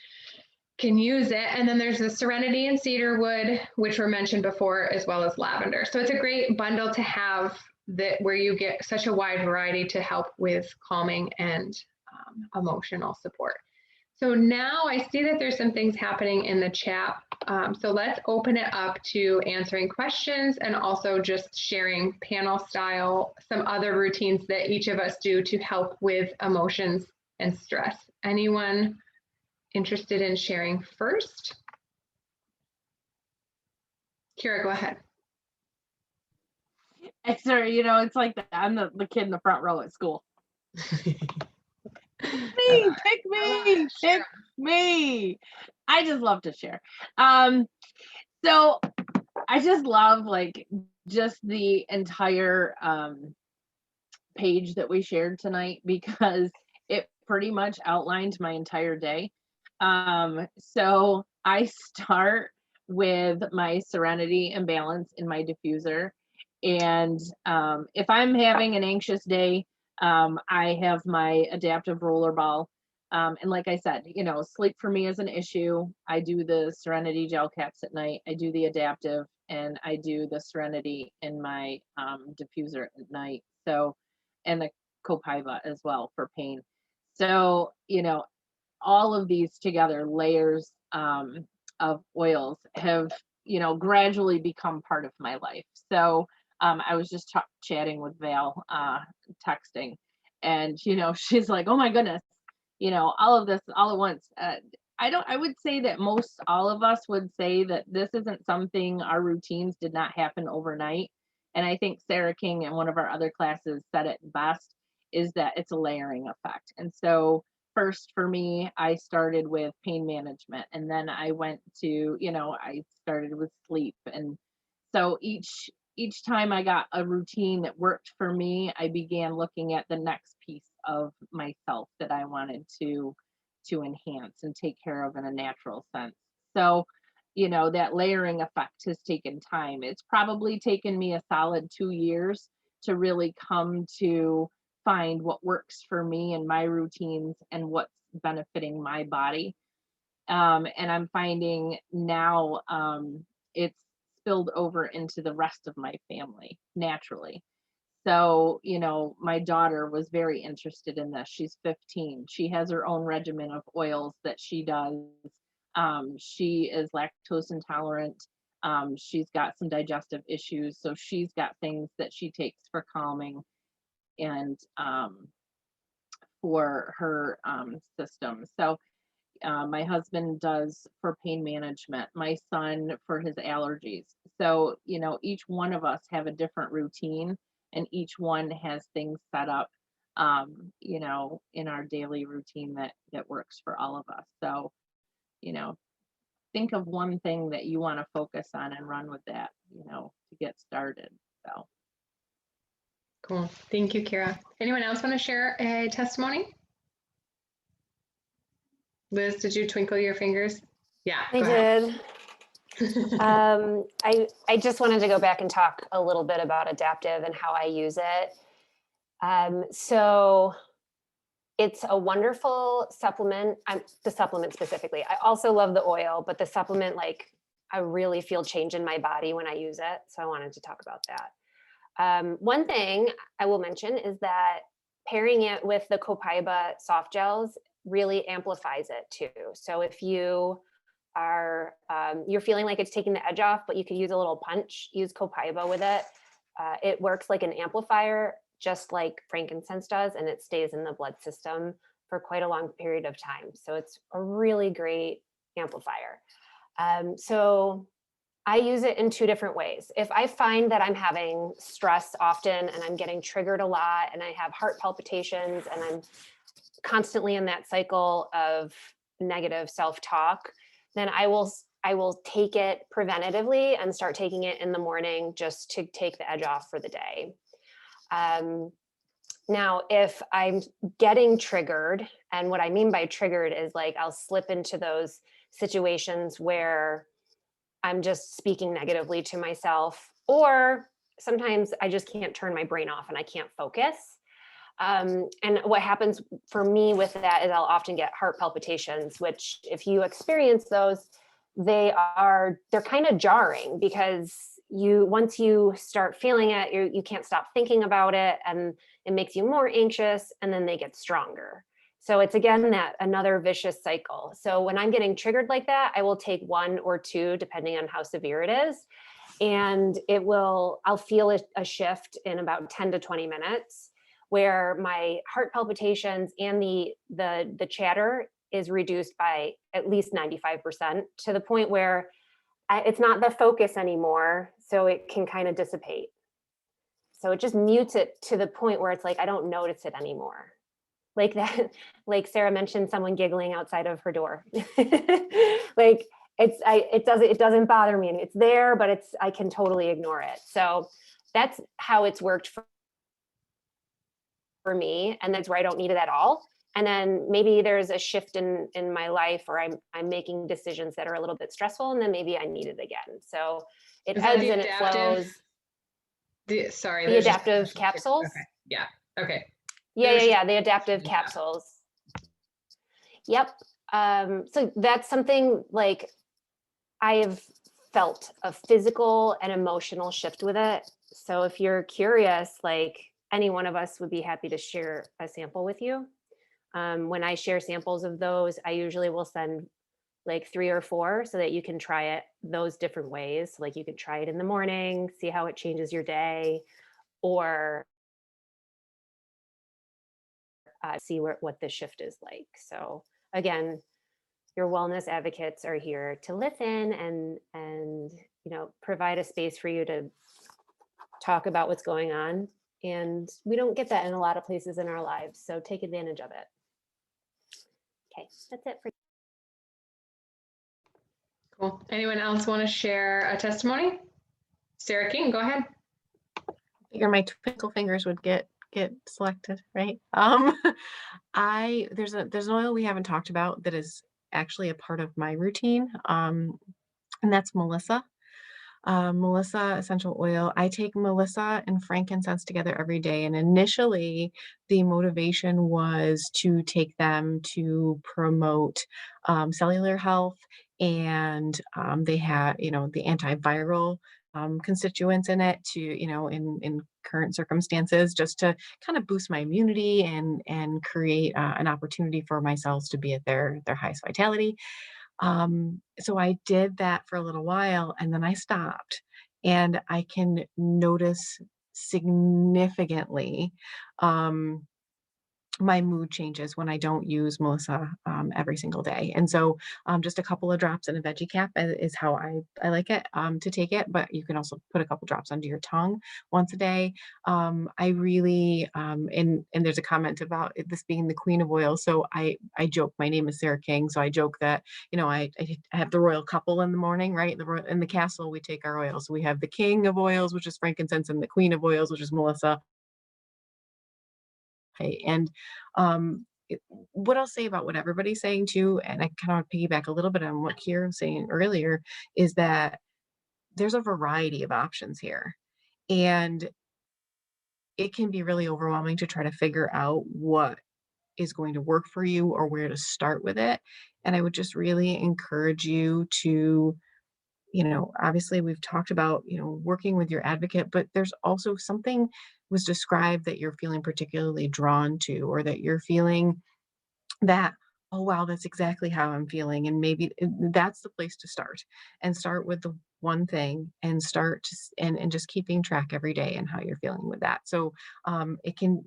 use it. And then there's the Serenity and Cedarwood, which were mentioned before, as well as lavender. So it's a great bundle to have where you get such a wide variety to help with calming and emotional support. So now I see that there's some things happening in the chat. So let's open it up to answering questions and also just sharing panel style, some other routines that each of us do to help with emotions and stress. Anyone interested in sharing first? Kira, go ahead. Sorry, it's like I'm the kid in the front row at school. Pick me. I just love to share. So I just love just the entire page that we shared tonight, because it pretty much outlined my entire day. So I start with my Serenity and Balance in my diffuser. And if I'm having an anxious day, I have my adaptive roller ball. And like I said, sleep for me is an issue. I do the Serenity gel caps at night. I do the adaptive, and I do the Serenity in my diffuser at night. So, and the Copaiba as well for pain. So, all of these together, layers of oils have, gradually become part of my life. So I was just chatting with Val, texting, and, she's like, oh my goodness, all of this all at once. I would say that most all of us would say that this isn't something, our routines did not happen overnight. And I think Sarah King in one of our other classes said it best, is that it's a layering effect. And so first for me, I started with pain management, and then I went to, I started with sleep. And so each time I got a routine that worked for me, I began looking at the next piece of myself that I wanted to enhance and take care of in a natural sense. So, that layering effect has taken time. It's probably taken me a solid 2 years to really come to find what works for me and my routines and what's benefiting my body. And I'm finding now it's spilled over into the rest of my family naturally. So, my daughter was very interested in this. She's 15. She has her own regimen of oils that she does. She is lactose intolerant. She's got some digestive issues, so she's got things that she takes for calming and for her system. So my husband does for pain management, my son for his allergies. So, you know, each one of us have a different routine, and each one has things set up, you know, in our daily routine that works for all of us. So, you know, think of one thing that you want to focus on and run with that, you know, to get started. So. Cool. Thank you, Kira. Anyone else want to share a testimony? Liz, did you twinkle your fingers? Yeah. I go ahead. did. I just wanted to go back and talk a little bit about adaptive and how I use it. So it's a wonderful supplement. The supplement specifically. I also love the oil, but the supplement, like, I really feel change in my body when I use it. So I wanted to talk about that. One thing I will mention is that pairing it with the Copaiba soft gels really amplifies it too. So if you are, you're feeling like it's taking the edge off, but you could use a little punch, use Copaiba with it. It works like an amplifier, just like frankincense does, and it stays in the blood system for quite a long period of time. So it's a really great amplifier. So I use it in two different ways. If I find that I'm having stress often and I'm getting triggered a lot and I have heart palpitations and I'm constantly in that cycle of negative self-talk, then I will take it preventatively and start taking it in the morning just to take the edge off for the day. Now, if I'm getting triggered, and what I mean by triggered is like I'll slip into those situations where I'm just speaking negatively to myself, or sometimes I just can't turn my brain off and I can't focus. And what happens for me with that is I'll often get heart palpitations, which if you experience those, they're kind of jarring because once you start feeling it, you can't stop thinking about it, and it makes you more anxious, and then they get stronger. So it's again another vicious cycle. So when I'm getting triggered like that, I will take one or two, depending on how severe it is, and I'll feel a shift in about 10 to 20 minutes, where my heart palpitations and the chatter is reduced by at least 95%, to the point where it's not the focus anymore, so it can kind of dissipate. So it just mutes it to the point where it's like I don't notice it anymore. Like that, like Sarah mentioned, someone giggling outside of her door. Like it doesn't bother me, and it's there, but I can totally ignore it. So that's how it's worked for me, and that's where I don't need it at all. And then maybe there's a shift in my life, or I'm making decisions that are a little bit stressful, and then maybe I need it again. So it ebbs and it flows. The adaptive capsules. Okay. Yeah. Okay. Yeah. The adaptive capsules. Yep. So that's something like I have felt a physical and emotional shift with it. So if you're curious, like any one of us would be happy to share a sample with you. When I share samples of those, I usually will send like 3 or 4 so that you can try it those different ways. Like you could try it in the morning, see how it changes your day, or see what the shift is like. So again, your wellness advocates are here to listen and provide a space for you to talk about what's going on. And we don't get that in a lot of places in our lives, so take advantage of it. Okay, that's it for. Cool. Anyone else want to share a testimony? Sarah King, go ahead. I figure my twinkle fingers would get selected, right? There's an oil we haven't talked about that is actually a part of my routine, and that's Melissa. Melissa essential oil. I take Melissa and frankincense together every day. And initially, the motivation was to take them to promote cellular health, and they had, the antiviral constituents in it to, in current circumstances, just to kind of boost my immunity and create an opportunity for my cells to be at their highest vitality. So I did that for a little while and then I stopped, and I can notice significantly, um, my mood changes when I don't use Melissa every single day. And so just a couple of drops in a veggie cap is how I like it to take it. But you can also put a couple drops under your tongue once a day. I really and there's a comment about this being the queen of oils. So I joke, my name is Sarah King. So I joke that, I have the royal couple in the morning, right? In the castle, we take our oils. We have the king of oils, which is frankincense, and the queen of oils, which is Melissa. Okay. And what I'll say about what everybody's saying too, and I kind of piggyback a little bit on what Kira was saying earlier, is that there's a variety of options here. And it can be really overwhelming to try to figure out what is going to work for you or where to start with it. And I would just really encourage you to, obviously we've talked about, working with your advocate, but there's also something was described that you're feeling particularly drawn to, or that you're feeling that, oh wow, that's exactly how I'm feeling. And maybe that's the place to start, and start with the one thing, and start and just keeping track every day and how you're feeling with that. So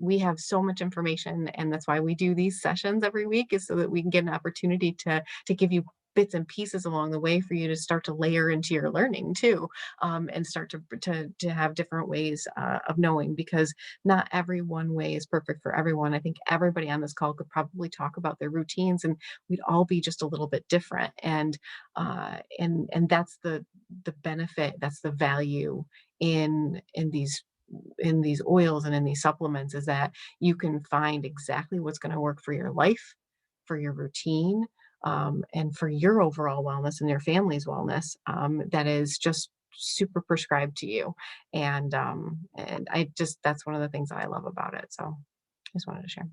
we have so much information, and that's why we do these sessions every week, is so that we can get an opportunity to give you bits and pieces along the way for you to start to layer into your learning too, and start to have different ways of knowing, because not every one way is perfect for everyone. I think everybody on this call could probably talk about their routines, and we'd all be just a little bit different. And that's the benefit, that's the value in these oils and in these supplements, is that you can find exactly what's going to work for your life, for your routine, and for your overall wellness and your family's wellness, that is just super prescribed to you. And I just, that's one of the things that I love about it. So I just wanted to share.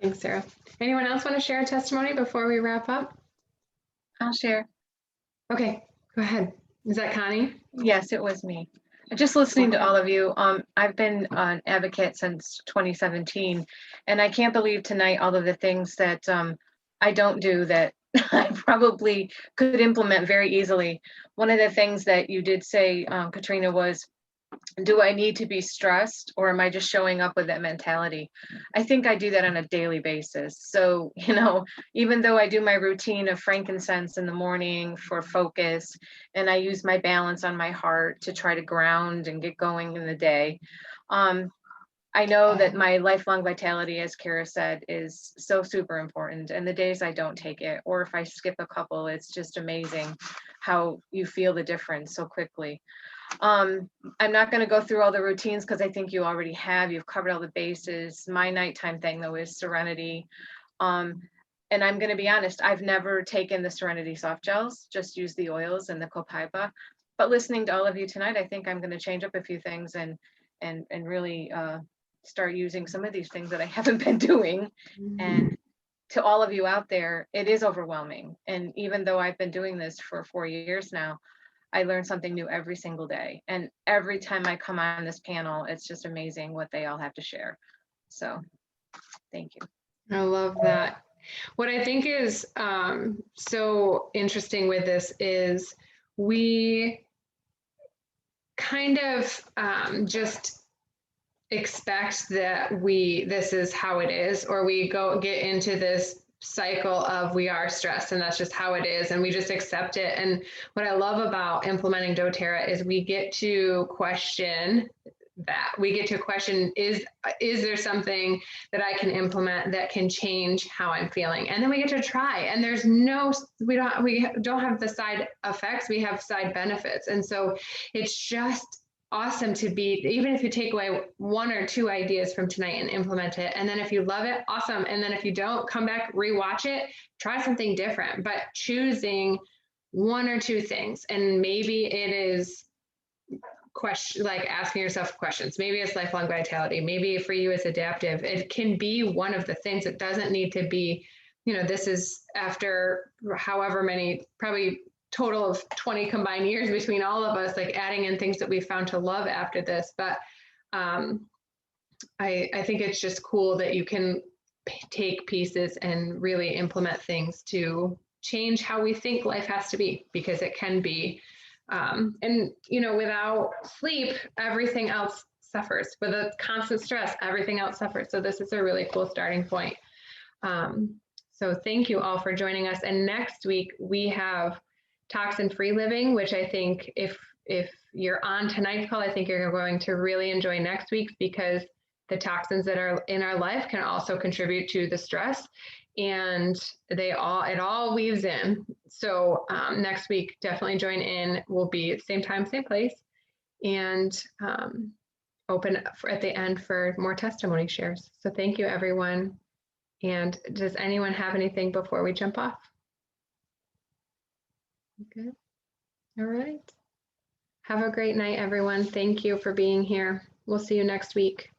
Thanks, Sarah. Anyone else want to share a testimony before we wrap up? I'll share. Okay, go ahead. Is that Connie? Yes, it was me. Just listening to all of you, I've been an advocate since 2017, and I can't believe tonight all of the things that I don't do that I probably could implement very easily. One of the things that you did say, Katrina, was, do I need to be stressed, or am I just showing up with that mentality? I think I do that on a daily basis. So, even though I do my routine of frankincense in the morning for focus, and I use my balance on my heart to try to ground and get going in the day, I know that my lifelong vitality, as Kara said, is so super important. And the days I don't take it, or if I skip a couple, it's just amazing how you feel the difference so quickly. I'm not going to go through all the routines, because I think you already have. You've covered all the bases. My nighttime thing, though, is Serenity. And I'm going to be honest, I've never taken the Serenity soft gels, just use the oils and the Copaiba. But listening to all of you tonight, I think I'm going to change up a few things and really start using some of these things that I haven't been doing. And to all of you out there, it is overwhelming. And even though I've been doing this for 4 years now, I learn something new every single day. And every time I come on this panel, it's just amazing what they all have to share. So thank you. I love that. What I think is so interesting with this is we kind of just expect that this is how it is, or we get into this cycle of we are stressed and that's just how it is, and we just accept it. And what I love about implementing doTERRA is we get to question that. We get to question, is there something that I can implement that can change how I'm feeling? And then we get to try, and there's we don't have the side effects, we have side benefits. And so it's just awesome to be, even if you take away 1 or 2 ideas from tonight and implement it, and then if you love it, awesome. And then if you don't, come back, rewatch it, try something different, but choosing 1 or 2 things. And maybe it is like asking yourself questions. Maybe it's lifelong vitality. Maybe for you it's adaptive. It can be one of the things. It doesn't need to be, this is after however many, probably total of 20 combined years between all of us, like adding in things that we found to love after this. But I think it's just cool that you can take pieces and really implement things to change how we think life has to be, because it can be. And, you know, without sleep, everything else suffers. With a constant stress, everything else suffers. So this is a really cool starting point. So thank you all for joining us. And next week we have toxin-free living, which I think if you're on tonight's call, I think you're going to really enjoy next week, because the toxins that are in our life can also contribute to the stress, and it all weaves in. So next week, definitely join in. We'll be same time, same place, and open at the end for more testimony shares. So thank you, everyone. And does anyone have anything before we jump off? Good. All right. Have a great night, everyone. Thank you for being here. We'll see you next week.